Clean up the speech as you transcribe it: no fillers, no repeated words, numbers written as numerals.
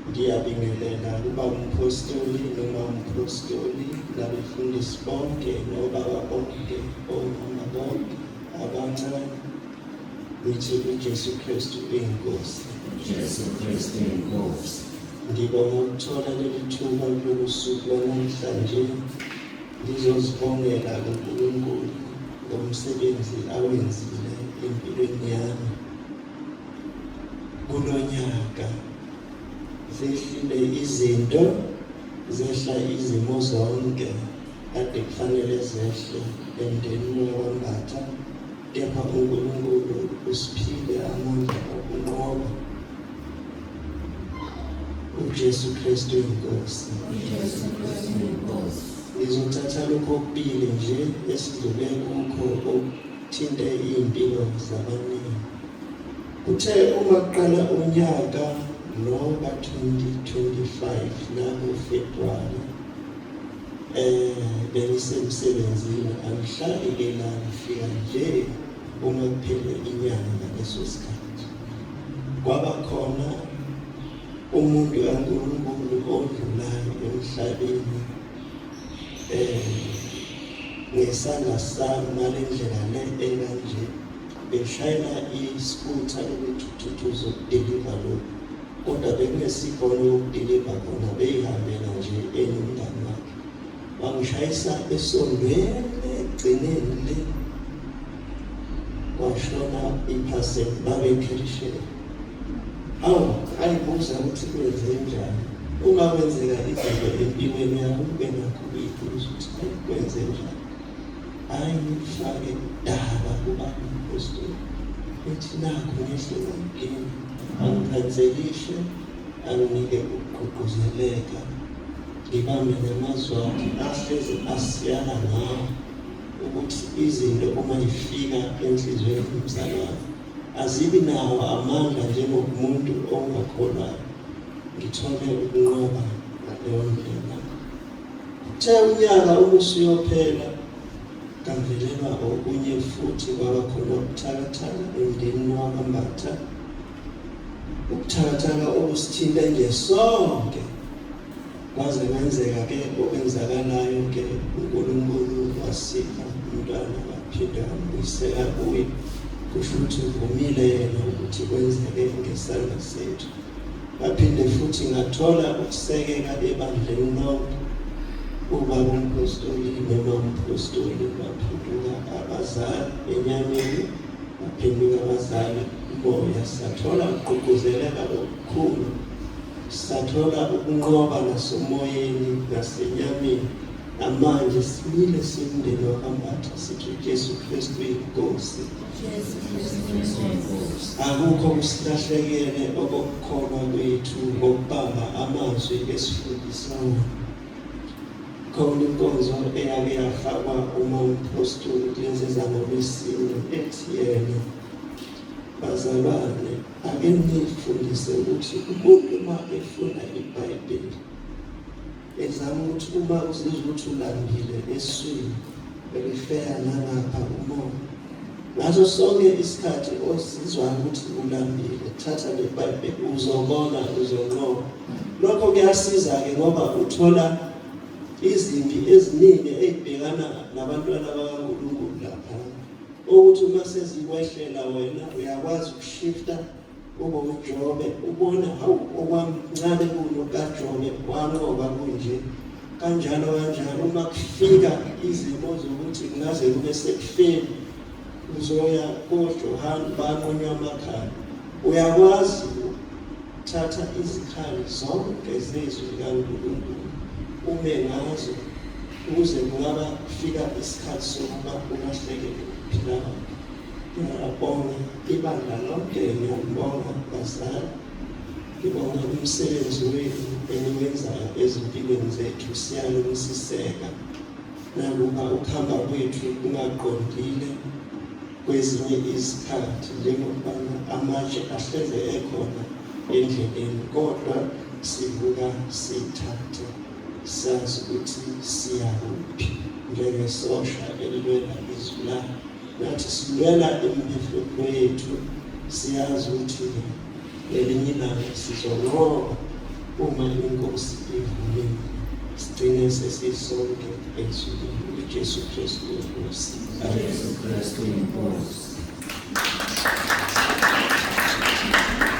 Ndiyabingelela kuba umpostoli noma umpostoli nabefundisi bonke nobaba bonke omama bonke abancane ngithi uJesu Kristu uyinkosi. Jesu Kristu uyinkosi. Ngibonga ukuthola leli thuba kulolu suku lwanamhlanje ngizozibongela kuNkulunkulu ngomsebenzi awenzile empilweni yami kulonyaka. Zehlile izinto, zehla izimo zonke kade kufanele zehle emndenini wakwaMbatha, kepha uNkulunkulu usiphile amandla okunqoba. uJesu Kristu inkosi. uJesu Kristu inkosi. Ngizothatha lokho okubili nje esidlule kukho okuthinte iy'mpilo zabaningi. Kuthe uma kuqala unyaka lo ka-2025 lapho February bengisemsebenzini angihlali la ngifika nje uma kuphele inyanga ngaleso sikhathi. Kwaba khona umuntu kaNkulunkulu odlulayo emhlabeni ngesandla sami ngale ndlela le ekanje beshayela i-scooter ukuthi uzokudeliva lokhu. Kodwa bekunesibhono yokudeliva khona beyihambela nje enomngani wakhe. Bangishayisa esondweni egcineni le kwashona iphaseli babekhelishela. Awu, ayibuza ukuthi kwenze njani. Uma kwenzeka izinto empilweni yakho ube nakho ukuyibuza ukuthi kwenze njani. Hayi ngifake daba kuba umpostoli ethi nakho ngehlelo ngini angikhanselishe anginike ukugqugquzeleka ngibambe namazwi akhe ahlezi asiyana ngawo ukuthi izinto uma zifika enhliziyweni yomzalwane azibi nawo amandla njengomuntu ongakholwayo. Ngithole ukunqoba ngaleyo ndlela. Uthe unyaka usuyophela kangelelwa okunye futhi kwaba khona ubuthakathaka emndenini wakwaMbatha. Ubuthakathaka obusithinta nje sonke. Kwaze kwenzeka-ke okwenzakalayo-ke uNkulunkulu wasipha umntwana waphinda wambuyisela kuye. Kusho ukuthi uvumile yena ukuthi kwenzeke ngesandla sethu. Baphinde futhi ngathola ukusekela ebandleni lonke. Ubaba umpostoli noma umpostoli baphenduka abazali enyameni, baphenduka abazali umoya. Sathola ukugqugquzeleka okukhulu, sathola ukunqoba nasemoyeni nasenyameni. Namanje simile simndeni wakwaMbatha sithi uJesu Kristu inkosi. Jesu Kristu inkosi. Akukho kusilahlekele okukholwa kwethu ngokubamba amazwi esifundisayo. Khona inkonzo eyake yafakwa uma umpostoli kulezi zangolwesine ethi yena, bazalwane ake nifundise ukuthi umuntu uma efuna iBhayibheli ezama ukuthi uma uzizwa ukuthi ulambile eswini belifeya nangapha umoya. Ngaso sonke isikhathi osizwa ukuthi ulambile thatha le Bhayibheli uzobona uzonqoba. Lokho kuyasiza-ke ngoba uthola izimpi eziningi ezibhekana nabantwana bakaNkulunkulu lapha. Ukuthi uma sezikwehlela wena uyakwazi ukushifta ube uJobe ubona hawu okwamncane kuno kaJobe wanqoba kunje. kanjalo uma kufika izimo zokuthi kungaze kube sekufeni uzoya koJohane banqunywa amakhala, uyakwazi ukuthatha izikhali zonke zezwi likaNkulunkulu ume ngazo ukuze kungaba kufika isikhathi sokuba ulahlekelwe ukuphila kwakho. Ngiyabonga ibandla lonke, ngiyabonga bazali, ngibonga umsebenzi wenu eniwenzayo ezimpilweni zethu, siyalungisiseka nakuba ukuhamba kwethu kungaqondile kwezinye izikhathi njengokubana amatshe ahleze ekhona endleleni, kodwa sivuka sithathe sazi ukuthi siyakuphi njengesosha elilwela izwi lakho. Nathi silwela imiphefumulo yethu, siyazi ukuthi ngelinye ilanga sizonqoba uma iNkosi ivumile. Sigcine sesisonke ezulwini uJesu Kristu inkosi. Jesu Kristu inkosi.